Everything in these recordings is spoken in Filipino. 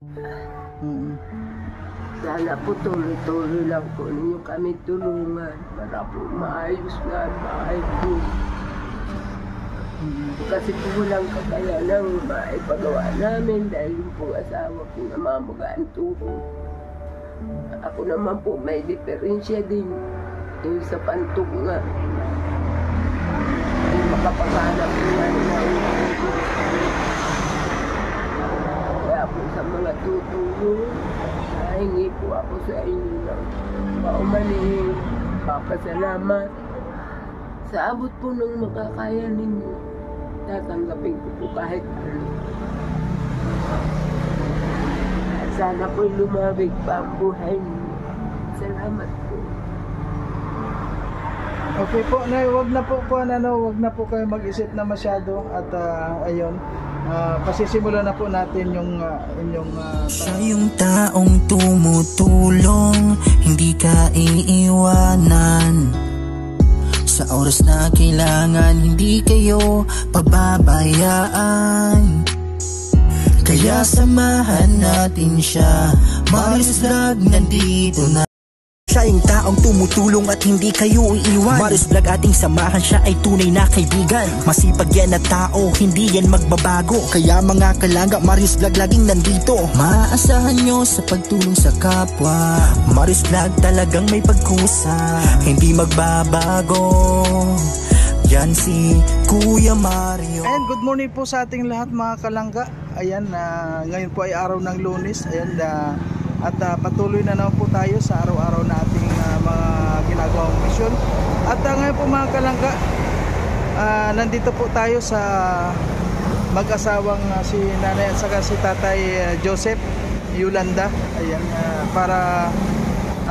Mm. Sana po tuloy-tuloy lang po ninyo kami tulungan para po maayos na ang bahay po. Kasi po walang kakayanang maipagawa namin dahil yung po asawa po namamagaan tuhod. Ako naman po may diferensya din yung sa pantog nga. Hindi makapaghanap po nga kaya po sa mga tutulong, nahingi po ako sa inyo ng paumanhin, papasalamat. Sa abot po ng makakaya ninyo, tatanggapin ko po kahit ano. Sana po lumabig pa ang buhay ninyo. Salamat po. Okay po, Nay, wag na po kayo mag-isip na masyado at ayun, pasisimulan na po natin yung inyong siya yung taong tumutulong, hindi ka iiwanan. Sa oras na kailangan, hindi kayo pababayaan. Kaya samahan natin siya, Marius Vlog nandito na. Siya yung taong tumutulong at hindi kayo iiwan. Marius Vlog ating samahan, siya ay tunay na kaibigan. Masipag yan na tao, hindi yan magbabago. Kaya mga kalangga, Marius Vlog laging nandito. Maaasahan nyo sa pagtulong sa kapwa. Marius Vlog talagang may pagkusa, hindi magbabago. Yan si Kuya Mario. And good morning po sa ating lahat mga kalangga. Ayan, ngayon po ay araw ng Lunes. Ayan, at patuloy na naman po tayo sa araw-araw na ating mga ginagawang misyon. At ngayon po mga kalangga, nandito po tayo sa mag-asawang si nanay at saka si tatay Joseph Yolanda. Ayan, para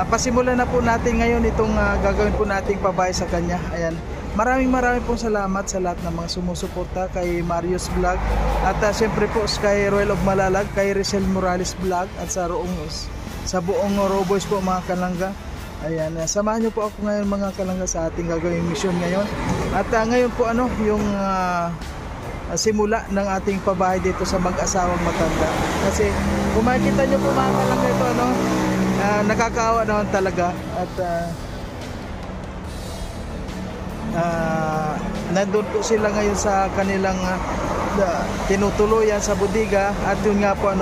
pasimulan na po natin ngayon itong gagawin po nating pabahay sa kanya. Ayan, maraming pong salamat sa lahat ng mga sumusuporta kay Marius Vlog at siyempre po kay Royal of Malalag, kay Rizal Morales Vlog at sa buong Roboys po mga kalangga. Ayan, samahan niyo po ako ngayon mga kalangga sa ating gagawing mission ngayon. At ngayon po yung simula ng ating pabahay dito sa mag-asawang matanda. Kasi kung makikita niyo po mga kalangga ito, nakakaawa naman talaga. At nandun po sila ngayon sa kanilang tinutuluyan sa budiga. At yun nga po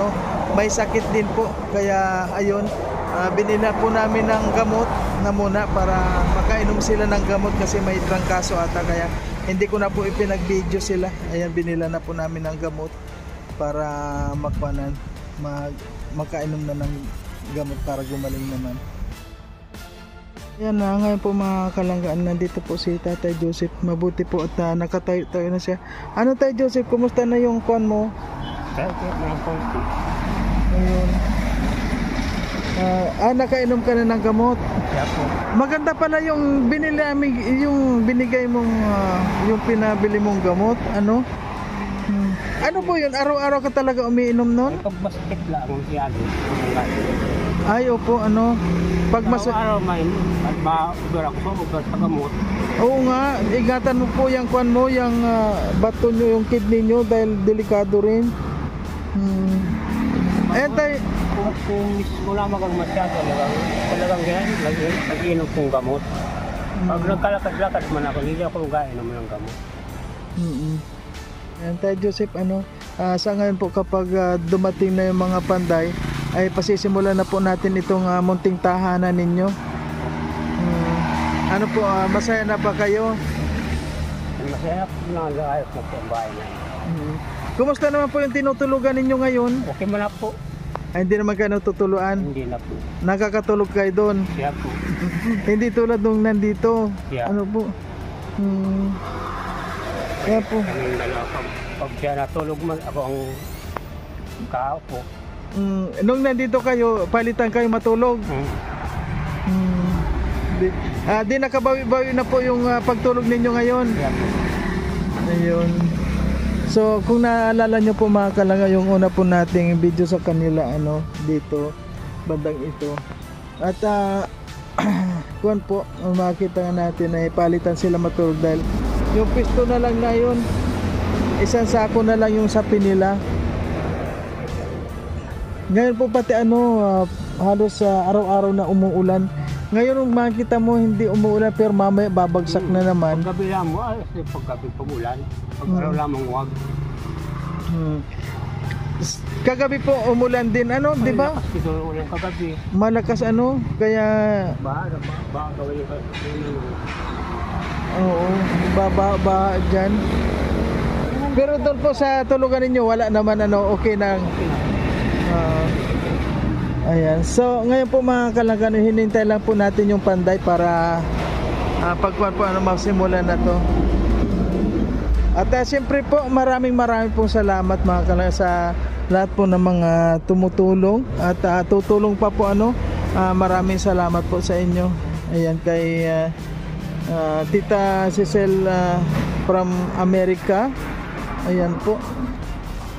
may sakit din po, kaya ayun, binila po namin ng gamot na muna para makainom sila ng gamot kasi may trangkaso ata, kaya hindi ko na po ipinag-video sila. Ayan, binila na po namin ng gamot para makainom na ng gamot para gumaling naman. Yan na, ngayon po mga kalanggaan, nandito po si Tatay Joseph. Mabuti po at nakatayo na siya. Ano Tay Joseph, kumusta na yung kwan mo? Ayun. Nakainom ka na ng gamot? Maganda pala yung binigay mong yung pinabili mong gamot. Ano po yun? Araw-araw ka talaga umiinom nun? Pag masakit lang ang siyado. Ay, opo, pag araw-araw may ubra sa gamot. Oo nga, ingatan mo po yung kwan mo, yung bato nyo, yung kidney nyo, dahil delikado rin. Ayan tayo. Kung wala magang masyado, talagang ganyan, nag-inom kong gamot. Pag nagkalakad-lakad man ako, hindi ako mag-inom ng gamot. Ayan tayo Joseph, sa ngayon po kapag dumating na yung mga panday, ay pasisimulan na po natin itong munting tahanan ninyo. Ano po, masaya na ba kayo? Masaya po na nag-ayos na po ang bahay na. Kumusta naman po yung tinutulugan ninyo ngayon? Okay man na po. Ay, hindi naman kayo natutuluan? Hindi na po. Nakakatulog kayo doon? Siya po. Hindi tulad nung nandito? Siya. Ano po? Kaya po. Pag siya natulog man, ako ang kaupo. Nung nandito kayo, palitan kayo matulog? Di nakabawi-bawi na po yung pagtulog ninyo ngayon? Siya po. Ayun. So kung naalala nyo po mga kalangga, yung una po nating video sa kanila dito, bandang ito. At kuwan po, makita natin na palitan sila matulog dahil yung pisto na lang na yun, isang sako na lang yung sapi nila. Ngayon po pati halos araw-araw na umuulan. Ngayon kung makikita mo hindi umuulan pero mamaya babagsak na naman. Paggabi lang mo, paggabi pamulan. Pag araw lamang wag. Kagabi po umulan din di ba? Malakas dito ulan kagabi. Malakas kaya Ba gawin ka. oo, baba dyan. Pero doon po sa tulugan ninyo wala naman okay na. Ayan. So ngayon po mga kalanggan, hinintay lang po natin yung panday para pagkuhan po magsimulan na to. At siyempre po maraming pong salamat mga kalanggan sa lahat po ng mga tumutulong at tutulong pa po maraming salamat po sa inyo. Ayan kay Tita Cecil from America. Ayan po.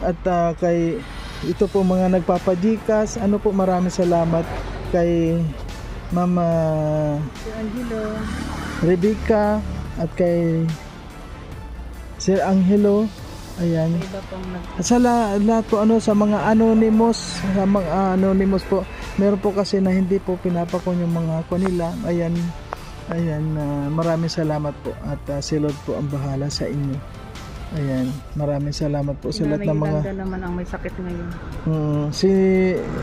At kay ito po mga nagpapajikas, po maraming salamat kay Mama Angelo, Rebecca at kay Sir Angelo. Ayan. Sa lahat po sa mga anonymous, po. Meron po kasi na hindi po pinapakon yung mga kanila. Ayan. Maraming salamat po at si Lord po ang bahala sa inyo. Ayan, maraming salamat po sa lahat ng mga naman ang may sakit ngayon.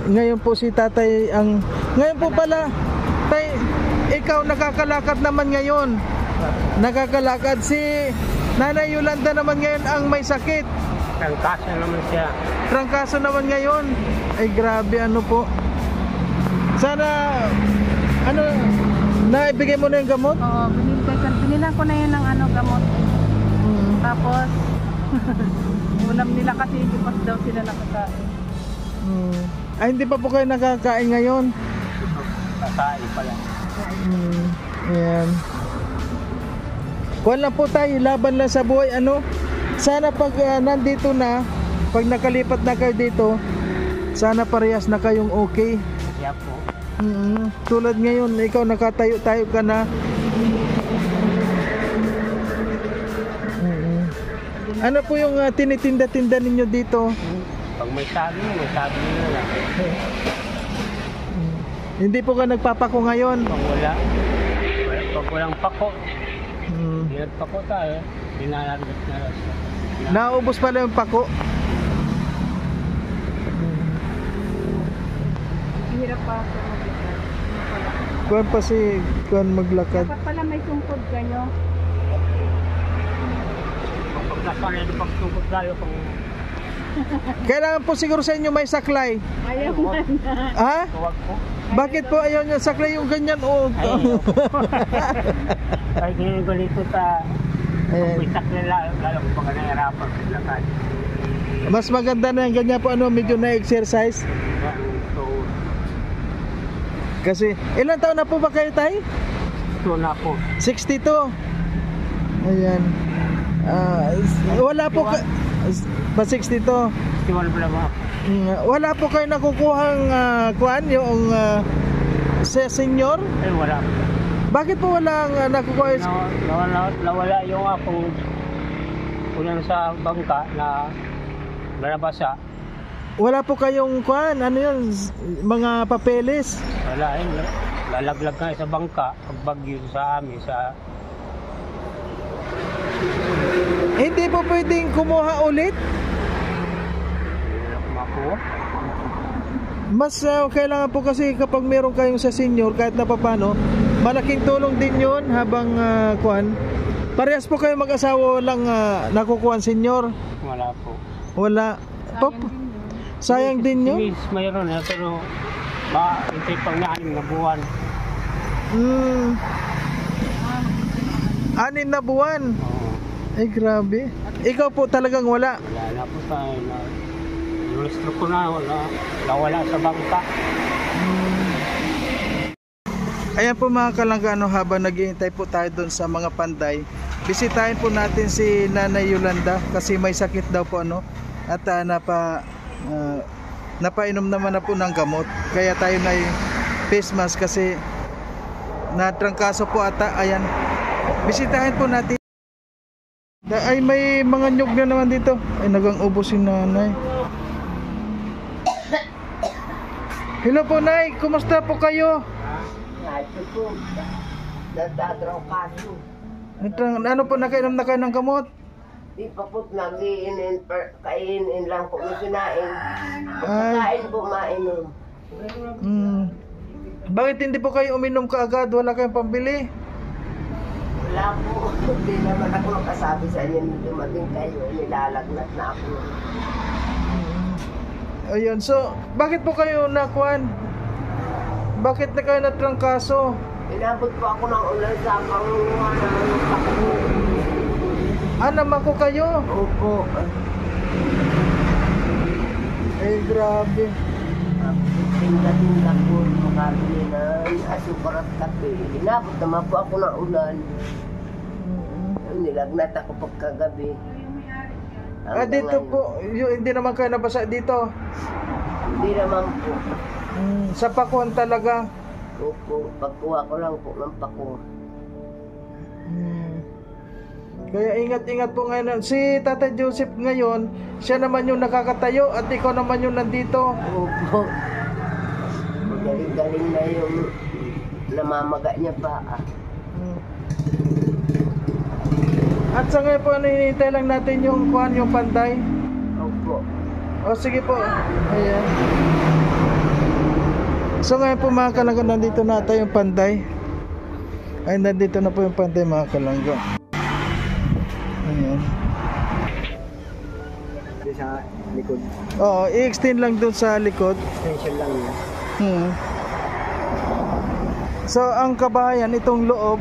Ngayon po si Tatay ngayon po pala Tay, ikaw nakakalakad naman ngayon. Nakakalakad si Nanay Yolanda naman ngayon ang may sakit. Trangkaso naman siya. Trangkaso naman ngayon. Ay grabe po. Sana naibigay mo na yung gamot? Oo, binila ko na yun ng gamot. Tapos, ulam nila kasi hindi pa daw sila nakakain. Ay, hindi pa po kayo nakakain ngayon? Kakain pala. Ayan. Wala po tayo, laban lang sa buhay. Sana pag nandito na, pag nakalipat na kayo dito, sana parehas na kayong okay. Kaya po. Tulad ngayon, ikaw nakatayo-tayo ka na. Ano po yung tinitinda-tinda ninyo dito? Pag may sabi na lang. Hindi po ka nagpapako ngayon? Pag walang pako, hindi nagpako tayo, dinalagat na lang. Naubos pala yung pako? Hirap pa ako maglakad. Kuwan pa si Kuwan maglakad. Dapat pala may tungkod kanyo. Nasanay na pagtungkot tayo kung... Kailangan po siguro sa inyo may saklay. Ayaw man na. Ha? Huwag po. Bakit po ayaw nyo saklay yung ganyan? Kahit hindi ko dito sa... Ayan. May sakli lalo kung baka nahirapan sa lakad. Mas maganda na yung ganyan po medyo na-exercise. So, Kasi ilang taon na po ba kayo tay? ito na po. 62. Ayan. Wala po pa 62. 61 pala ba? Wala po kayo nakukuhang kuan yung sa senior? Eh wala. Bakit po wala nakukuha? Nawala yung akong ulan sa bangka na nabasa. Wala po kayong kuan, mga papeles? Wala lalaglag nga sa bangka pag bagyo sa amin sa... Hindi po pwedeng kumuha ulit? Makuha. Mas kailangan po kasi kapag meron kayong sa senior kahit na papano, malaking tulong din yun habang kuan. Parehas po kayo mag-asawa lang nakukuha senior? Wala po. Wala. Sayang din yun? Miss, mayroon pero hintay pang na 6 na buwan. 6 na buwan? Oo. Ay grabe. Ikaw po talagang wala? Wala na po tayo na gusto ko na wala sa bangka. Ayan po mga kalanggano, habang naghihintay po tayo doon sa mga panday, bisitahin po natin si Nanay Yolanda kasi may sakit daw po at napainom naman na po ng gamot, kaya tayo na face mask kasi natrangkaso po ata. Ayan, bisitahin po natin. Ay may mga nyug na naman dito. Ay nagang ubos si nanay. Hello po, Nay. Kumusta po kayo? Ito po. Nagdadraw kaso. Ano po, nakainom na kayo ng gamot? Di pa po kainin lang po yung sinain. Ay. Kain po mainom. Bakit hindi po kayo uminom kaagad? Wala kayong pambili? Wala po. Hindi naman ako nakasabi sa inyo na dumating kayo. Nilalagnat na ako. Ayun, so bakit po kayo nakuan? Bakit na kayo natrangkaso? Inabot po ako ng ulan sa panguha ng takbo. Naman ko kayo? Opo. Eh, grabe. Tinda-tinda po, makabili ng asukar at kape. Inabot naman po ako ng ulan. Nilagnat ako pagkagabi. Dito po, hindi naman kayo nabasa dito. Hindi naman po. Sa pakuan talaga. Opo, pagkuha ko lang po ng pakuha. Kaya ingat-ingat po ngayon. Si Tatay Joseph ngayon, siya naman yung nakakatayo at ikaw naman yung nandito. Opo. Magaling-galing na yung namamaga niya pa. At sa ngayon po, hinihintay lang natin yung kuhan, yung panday. Opo. O sige po. Ayan. So ngayon po mga kalangga, nandito na tayo yung panday. Ay, nandito na po yung panday mga kalangga. Ayan. Sa likod. Oo, i-extend lang dun sa likod. Extension lang yan. So ang kabahayan, itong loob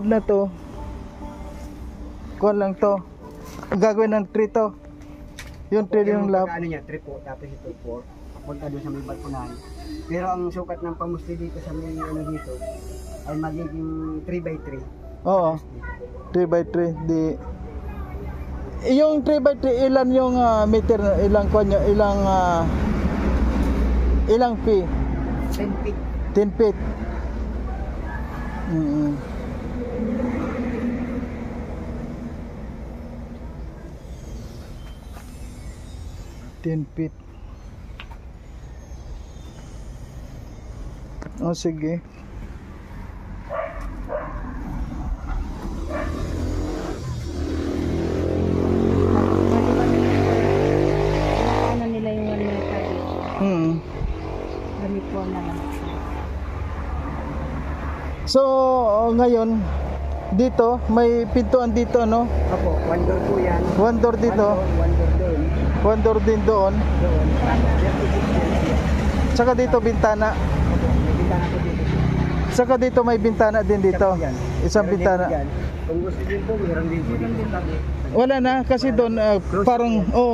na to, kuhan lang to, gagawin ng tree to. Yung tree yung lab. Ano niya, 3 po, tapos ito 4. Punta doon sa may balkonahan. Pero ang sukat ng pamusti dito sa may ano dito ay magiging 3x3. Oo. 3x3 di. Yung 3x3 ilan yung meter, ilang kuan nyo, ilang feet? 10 feet. 10 feet. 10 feet. O sige. Ano nila yung 1 meter dito? Gamit po na lang. So ngayon dito may pintuan dito, no? Opo, 1 door po yan. One door dito, 1 door doon. one door din doon. Doon. Saka dito bintana. Opo, may bintana po dito. Saka dito may bintana din dito. Isang Meron din bintana. po dyan. Kung gusto din po, meron din po dito sa tabi. Wala na kasi doon parang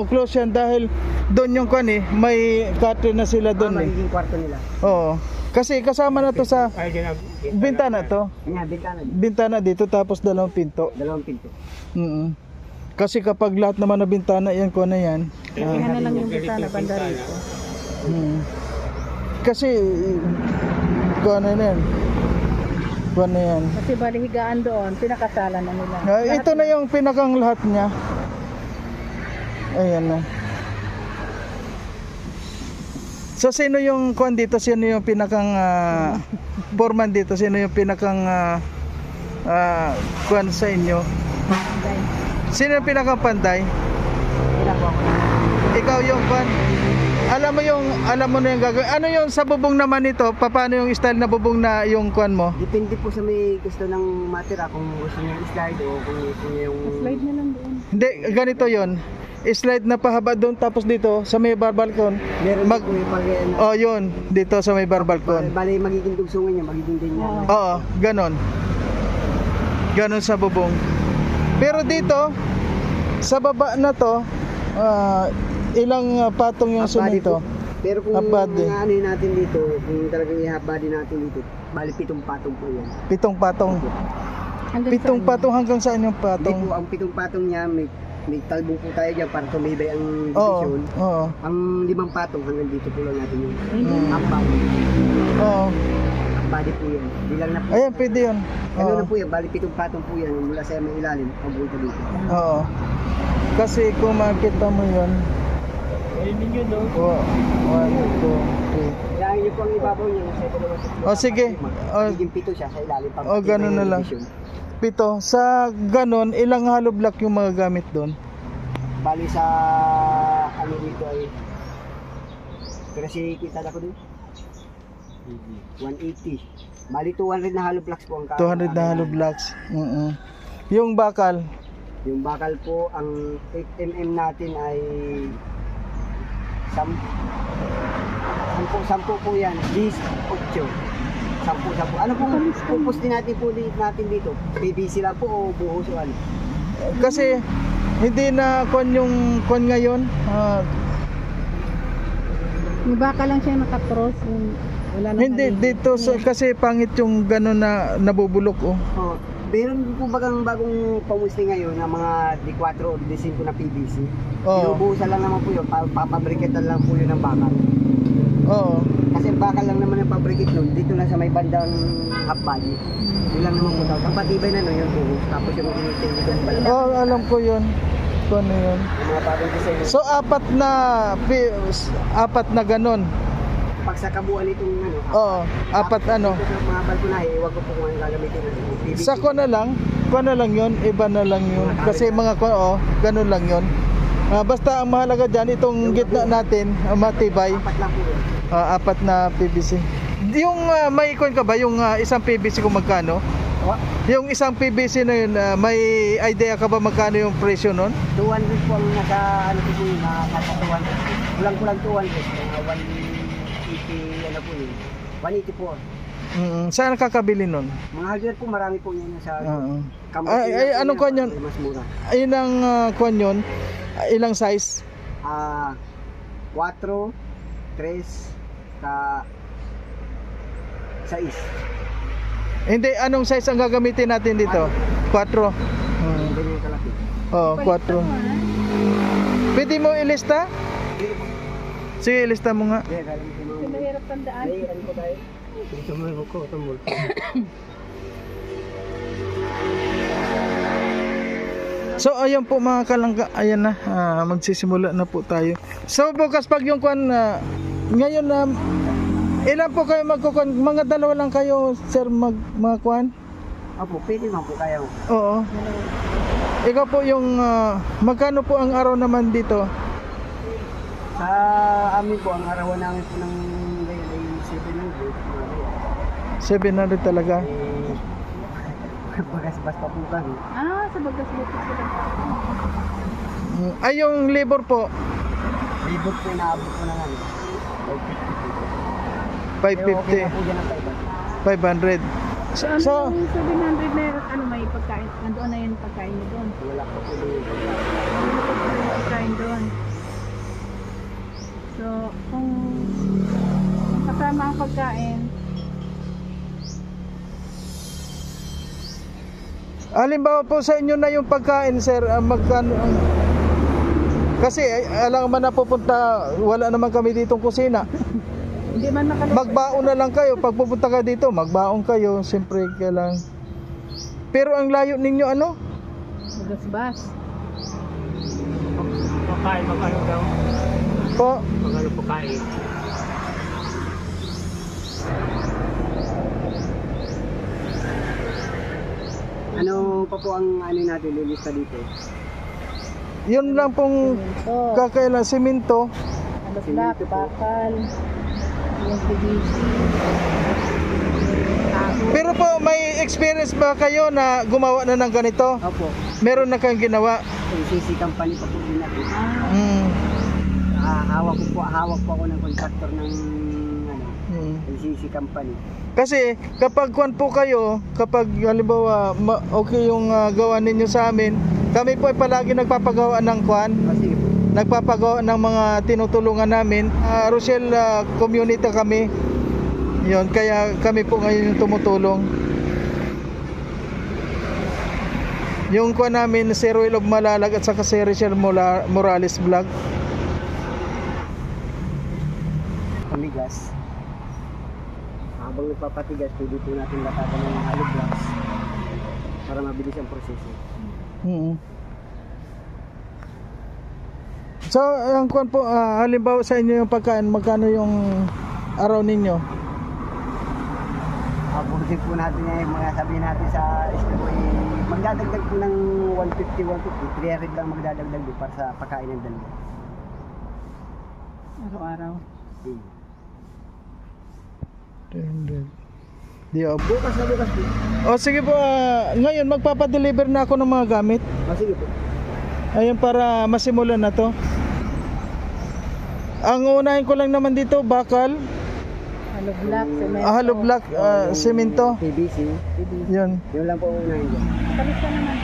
close yan dahil doon yung kan may curtain na sila doon Magiging kwarto nila. Oo. Kasi kasama na to sa Ay, dyan ang bintana to. Yan, bintana. Bintana dito tapos dalawang pinto. 2 pinto. Kasi kapag lahat naman na bintana yan ko na yan. Tingnan na lang yung bintana banda rito. Kasi ko na yan. Ko na yan. Kasi bali higaan doon, pinakasala na nila. Ito na yung pinakang lahat niya. Ayan na. So sino yung kuan dito? Sino yung pinakang foreman dito? Sino yung pinakang kuan sa inyo? Sino yung pinakang panday? Ikaw yung kuan. Alam mo na yung gagawin. Ano yung sa bubong naman nito? Paano yung style na bubong na yung kuan mo? Depende po sa may gusto ng matira kung gusto niya slide o kung gusto niya yung Slide na lang doon. Hindi, ganito yon. Slide na pahaba doon tapos dito sa may bar balcon. meron po yung pag Oh, yun. Dito sa may bar balcon. bali magiging dugsungan niya, magiging din niya. Oo, ganon. Ganon sa bubong. Pero dito, sa baba na to, ilang patong yung Half body simento? po. Pero kung Half body. ano yun natin dito, kung talagang i-half body natin dito, bali 7 patong po yan. 7 patong. Hanggang 7 patong hanggang saan yung Hindi patong? po, ang 7 patong niya, may talbong po tayo dyan para tumibay ang Oo, division. oo. Ang 5 patong hanggang dito po lang natin yung half body. Oo. Half body po yan. Bilang na po. Ayan, pwede yun. Ano Oo. na po yan, bali 7 patong po yan mula sa may ilalim, papunta dito. Oo. Kasi kung makita mo yun, Ayun ninyo doon. 1, 2, 3. Kailangan niyo po ang ibabaw niya nasa ito naman. O sige. Magiging 7 siya sa ilalim. O ganun na lang. 7. Sa ganun, ilang hollow block yung mga gamit doon? Bali sa ano dito ay pero si kita na ko din 180. Bali 200 na hollow blocks po ang 200 na hollow blocks. Yung bakal, yung bakal po ang 8mm natin ay 10 po yan 10, 8 10. Ano pong pupus din natin dito? PVC lang po o buhos o ano? kasi hindi na yung ngayon. Yung baka lang siya nakatros. Wala na Hindi dito kasi pangit yung gano'n na nabubulok oh. Oh, meron po bagang bagong pamusti ngayon na mga D4 o D5 na PVC. Oo. Binubuhusan lang naman po yun, papabrikitan lang po yun ng bakal. Oo. Kasi bakal lang naman ang pabrikit nun, dito lang sa may bandang half body. Yun lang naman po daw. Ang patibay na nun yung buhos, tapos yung initin dito yung balak. Oh, alam ko yun. Kung ano yun. Yung mga bagong design. So apat na ganon. Pag sa kabuuan itong ano, Oo, apat ano. ito sa mga balkonahe, huwag ko po kung ano gagamitin ng PVC. Sa ko na lang yun, iba na lang yun. Kasi mga ganun lang yun. Basta ang mahalaga dyan, itong gitna natin, matibay. Apat lang po yun. Apat na PVC. Yung may coin ka ba, yung isang PVC kung magkano? Yung isang PVC na yun, may idea ka ba magkano yung presyo nun? 200 po ang nasa ano po yun, nasa 200. Kulang-kulang 200. Mga 180 ano po yun. 184. Saan kakabili nun? Mga hardware po marami po yan sa kamot. Anong kwan yun? Mas mura. Ayun ang kwan yun. Ilang size? 4, 3, ka 6. Hindi, anong size ang gagamitin natin dito? 4. Ganyan kalaki. Oo, 4. Pwede mo ilista? Sige, ilista mo nga. Kaya galing ko Kasi mahirap tandaan. Ay, ano po tayo? Tumulong ko, tumulong. So ayan po mga kalangga, ayan na, magsisimula na po tayo. So bukas pag yung kwan, ngayon ilan po kayo magkukuan? Mga dalawa lang kayo sir mga kwan? Opo, pwede man po kayo. Oo. Ikaw po yung, magkano po ang araw naman dito? Sa amin po, ang arawan namin po ng ngayon ay 700. 700 talaga. Bagas-bas pa po kami. Sa bagas-bagas sila. Ay yung labor po, Libot po inaabot po na namin. 550 po. 550, Pero okay na po dyan ang 500. 500. So, So, yung 700 na ano may pagkain? Nandoon na yung pagkain mo doon. Wala po po doon. Pagkain doon. So, kung kasama ang pagkain, halimbawa po sa inyo na yung pagkain sir, magkano kasi alam man na pupunta, wala naman kami ditong kusina. hindi man nakalagay. Magbaon na lang kayo pag pupunta ka dito, magbaon kayo, siyempre kailangan. Pero ang layo ninyo ano? Bagas-bas. Pagkain, magkano daw? Po, Magkano pagkain? Ano pa po ang ano natin lilista dito? yun lang pong So, kakailan, simento. alap-lap, bakal, yung PVC, tago. Pero po may experience ba kayo na gumawa na ng ganito? Opo, Meron na kayong ginawa? LCC company pa po din natin. Mm. Hawak po ako ng contractor ng ano, Mm. LCC company. Kasi kapag kwan po kayo, kapag halimbawa okay yung gawa ninyo sa amin, kami po ay palagi nagpapagawa ng kwan, Kasi po, nagpapagawa ng mga tinutulungan namin. Rochelle community kami. Yun, kaya kami po ngayon yung tumutulong. Yung kwan namin, si Ruel of Malalag at saka si Rochelle Morales Vlog. pamigas. Habang nagpapatigas, pwede po natin latatan ng hollow blocks para mabilis ang proseso. So, ang kuwan po, halimbawa sa inyo yung pagkain, magkano yung araw ninyo? Pagbusin po natin mga sabihin natin sa school magdadagdag po ng 150, 300 lang magdadagdag po para sa pagkain ng dalawa. Araw-araw. Di ako. Bukas na bukas po. O sige po, ngayon magpapadeliver na ako ng mga gamit. Sige po. Ayun, para masimulan na to. Ang unahin ko lang naman dito, bakal, Hollow block, cement. hollow block, semento. PVC. Yun. Yun lang po unahin dyan. Kalis ka naman.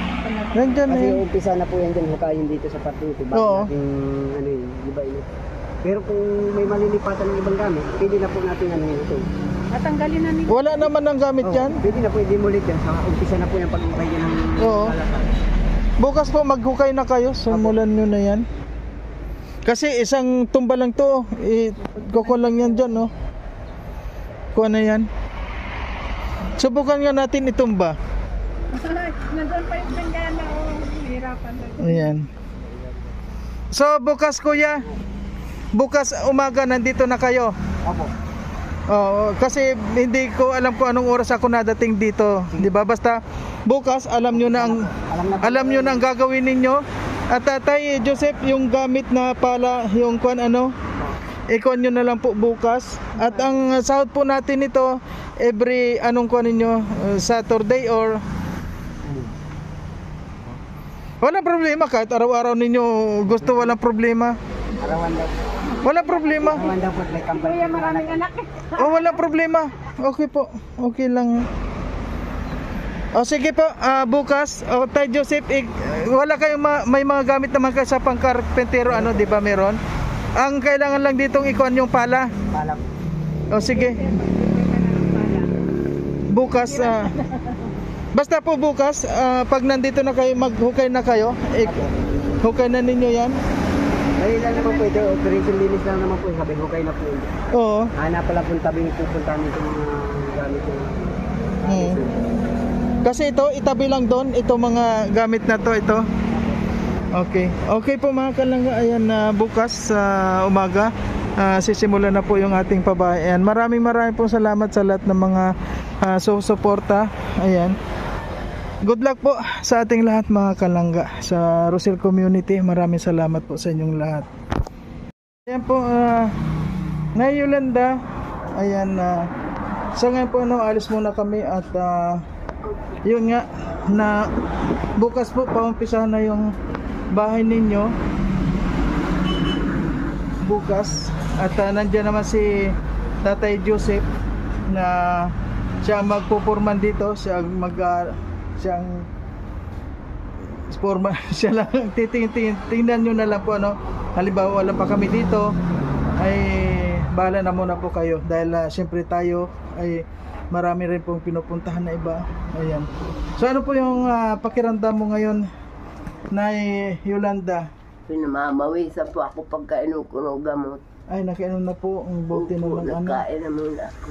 Nandyan na Kasi yun. umpisa na po yan dyan, hukayin dito sa parte nito. Bago Oo. natin, ano yun, iba yun. Pero kung may malilipatan ng ibang gamit, pwede na po natin ano yun ito. Natanggalin na nila. Wala naman ng gamit dyan. Pwede na po, hindi mulit yan. Sa umpisa na po yung pag-ibay yan ng Oo. kalakal. Bukas po maghukay na kayo, simulan nyo na yan. Kasi isang tumba lang to, kukuha lang yan dyan, no? Kuha na yan. Subukan nga natin itumba. Nandun pa yung bengana. Hirapan na. Ayan. So bukas kuya, bukas umaga nandito na kayo. Opo. Oo, kasi hindi ko alam kung anong oras ako nadating dito, 'di ba? Basta bukas alam niyo na ang gagawin ninyo. At Tatay Joseph, yung gamit na pala, yung kuan ano, ikon nyo na lang po bukas. At ang sahod po natin ito every anong kuan ninyo, Saturday or walang problema kahit araw-araw ninyo gusto, walang problema. Arawan daw. Walang problema. Arawan daw po, may kambal. Kuya, maraming anak. Oh, walang problema. Okay po. Okay lang. O sige po, bukas, Tay Joseph, wala kayong may mga gamit naman kayo sa pangkarpentero, ano, di ba meron? Ang kailangan lang ditong ikuan yung pala. Pala. O sige. Bukas, basta po bukas, pag nandito na kayo, maghukay na kayo, hukay na ninyo yan. Ay lang naman po ito, operation linis lang naman po, sabi ko kayo na po. Oo. Hanap pala po tabing pupuntahan nito mga gamit ko. Kasi ito, itabi lang doon, ito mga gamit na to, ito. Okay. Okay po mga kalangga, ayan, bukas sa umaga, sisimulan na po yung ating pabayan. Maraming po salamat sa lahat ng mga susuporta. Ayan. Good luck po sa ating lahat mga kalangga sa Rosel Community. Maraming salamat po sa inyong lahat. Ayan po, Nay Yolanda. Ayan, so ngayon po, alis muna kami at yun nga, na bukas po paumpisahan na yung bahay ninyo bukas. At nandiyan naman si Tatay Joseph na siya magpupurman dito, siyang sporma. Siya lang tingnan nyo na lang po, ano, halimbawa wala pa kami dito, ay bahala na muna po kayo dahil syempre tayo ay marami rin pong pinupuntahan na iba. Ayan. So ano po yung pakiramdam mo ngayon, Nay Yolanda? Pinamamawisan po ako pagkainom ko ng gamot. Ay, nakainom na po. Ang buti Opo, naman, ano. nagkain na muna ako.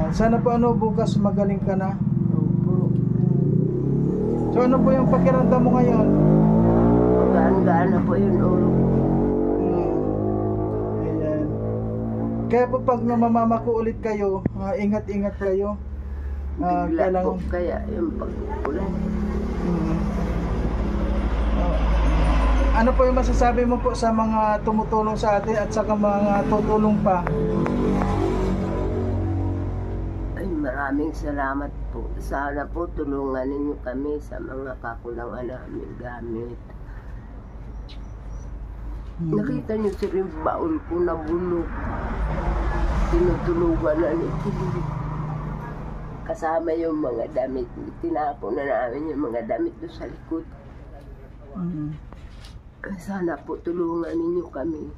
Sana po bukas magaling ka na. Opo. So ano po yung pakiramdam mo ngayon? Magaan-gaan na po yung ulo ko. Ayan. Kaya po pag namamama ko ulit kayo, ingat-ingat kayo. Bigla po kaya yung pag-ulan. Ano po yung masasabi mo po sa mga tumutulong sa atin at sa mga tutulong pa? Ay, maraming salamat po. Sana po tulungan ninyo kami sa mga kakulangan namin gamit. Nakita niyo si rin baon ko na bulok. Tinutulugan na nito. Kasama yung mga damit. Tinapon na namin yung mga damit doon sa likod. Sana po tulungan ninyo kami.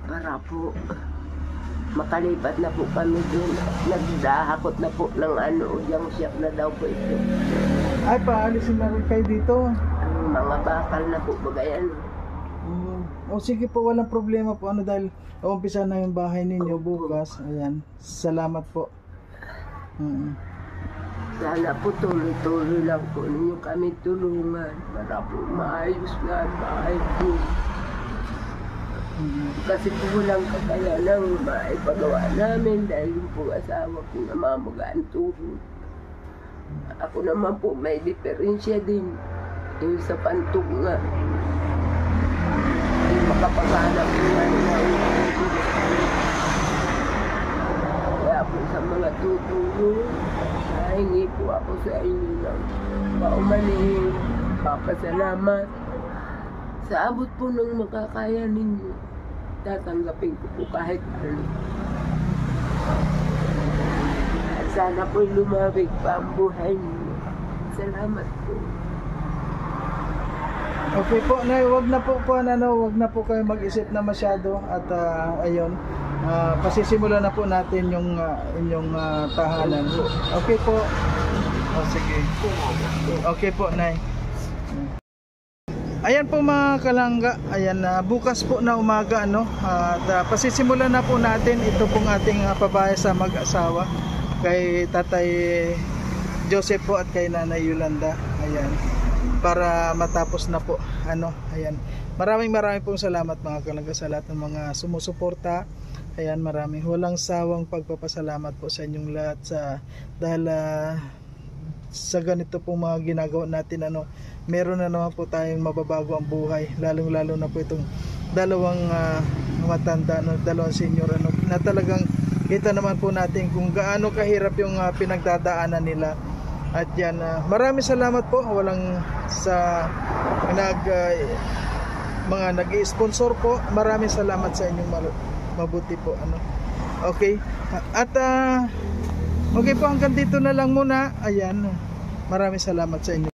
Para po makalipat na po kami doon. Nagdahakot na po ng yung shop na daw po ito. Ay, paalisin na rin kayo dito. Ang mga bakal na po bagayan. O sige po, walang problema po, dahil umpisa na yung bahay ninyo bukas. Ayan, salamat po. Sana po tuloy-tuloy lang po ninyo kami tulungan para po maayos na ang bahay po. Kasi po walang kakayanang maipagawa namin dahil yung po asawa ko namamagaan tuhod. Ako naman po may diferensya din yung sa pantunga. Yung makapaghanap ko nga kaya po sa mga tutulong, nahingi po ako sa inyo ng paumanhin, papasalamat. Sa abot po ng makakaya ninyo, tatanggapin ko po kahit ano. At sana po lumabig pa ang buhay ninyo. Salamat po. Okay po, Nay, wag na po kayo mag-isip na masyado at ayun, pasisimulan na po natin yung inyong tahanan. Okay po. Oh, sige. Okay po, Nay. Ayan po mga kalangga, ayan bukas po na umaga at pasisimulan na po natin ito pong ating pabahay sa mag-asawa kay Tatay Joseph po at kay Nanay Yolanda. Ayan. Para matapos na po ayan, maraming pong salamat mga kalangga sa lahat ng mga sumusuporta. Ayan, maraming walang sawang pagpapasalamat po sa inyong lahat dahil sa ganito pong mga ginagawa natin meron na naman po tayong mababago ang buhay, lalong na po itong dalawang matanda dalawang senior na talagang kita naman po natin kung gaano kahirap yung pinagdadaanan nila. At yan, maraming salamat po walang sa mga nag-i-sponsor po, maraming salamat sa inyong mabuti po okay at okay po, hanggang dito na lang muna. Ayan, maraming salamat sa inyo.